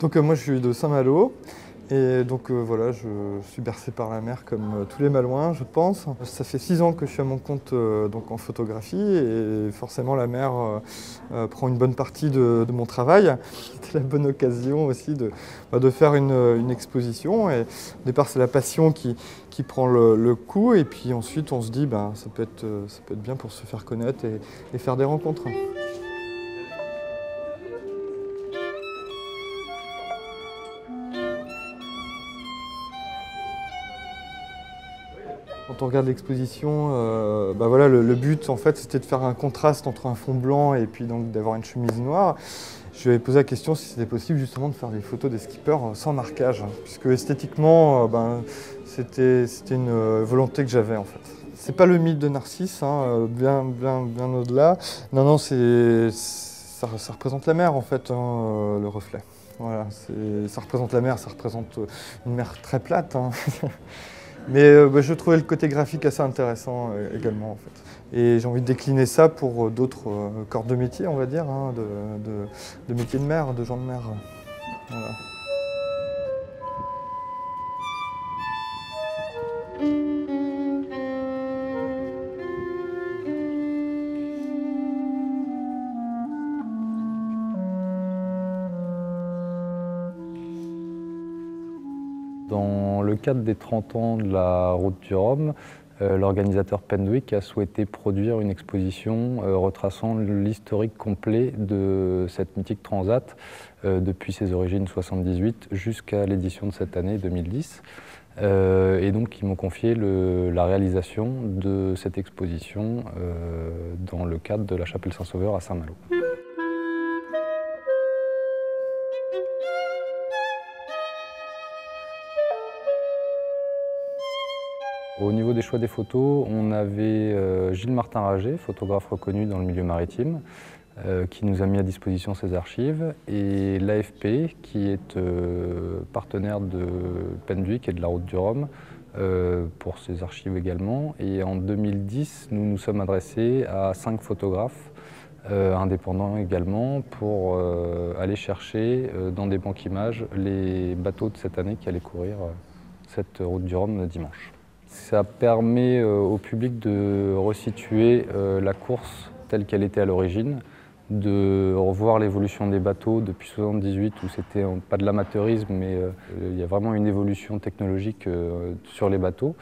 Donc moi je suis de Saint-Malo et donc voilà, je suis bercé par la mer comme tous les Malouins je pense. Ça fait 6 ans que je suis à mon compte donc en photographie et forcément la mer prend une bonne partie de mon travail. C'était la bonne occasion aussi de faire une exposition et au départ c'est la passion qui prend le coup et puis ensuite on se dit ça peut être bien pour se faire connaître et faire des rencontres. Quand on regarde l'exposition, voilà, le but en fait c'était de faire un contraste entre un fond blanc et puis donc d'avoir une chemise noire. Je lui ai posé la question si c'était possible justement de faire des photos des skippers sans marquage, puisque esthétiquement c'était une volonté que j'avais en fait. C'est pas le mythe de Narcisse, hein, bien au-delà. Non, ça représente la mer en fait, le reflet. Voilà, ça représente la mer, ça représente une mer très plate. Hein. Mais je trouvais le côté graphique assez intéressant également en fait. Et j'ai envie de décliner ça pour d'autres corps de métier, on va dire, hein, de métiers de mer, de gens de mer. Voilà. Dans le cadre des 30 ans de la Route du Rhum, l'organisateur Pendwick a souhaité produire une exposition retraçant l'historique complet de cette mythique transat depuis ses origines 78 jusqu'à l'édition de cette année 2010. Et donc ils m'ont confié la réalisation de cette exposition dans le cadre de la Chapelle Saint-Sauveur à Saint-Malo. Au niveau des choix des photos, on avait Gilles Martin-Rager, photographe reconnu dans le milieu maritime, qui nous a mis à disposition ses archives, et l'AFP, qui est partenaire de Pendwick et de la Route du Rhum, pour ses archives également. Et en 2010, nous nous sommes adressés à 5 photographes, indépendants également, pour aller chercher dans des banques images les bateaux de cette année qui allaient courir cette Route du Rhum dimanche. Ça permet au public de resituer la course telle qu'elle était à l'origine, de revoir l'évolution des bateaux depuis 1978 où c'était pas de l'amateurisme mais il y a vraiment une évolution technologique sur les bateaux.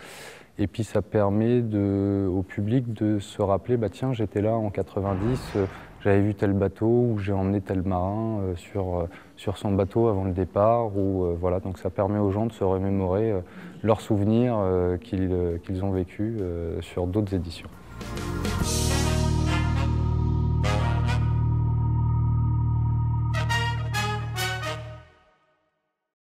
Et puis ça permet au public de se rappeler, tiens j'étais là en 90, j'avais vu tel bateau ou j'ai emmené tel marin sur son bateau avant le départ. Voilà, donc ça permet aux gens de se remémorer leurs souvenirs qu'ils ont vécus sur d'autres éditions.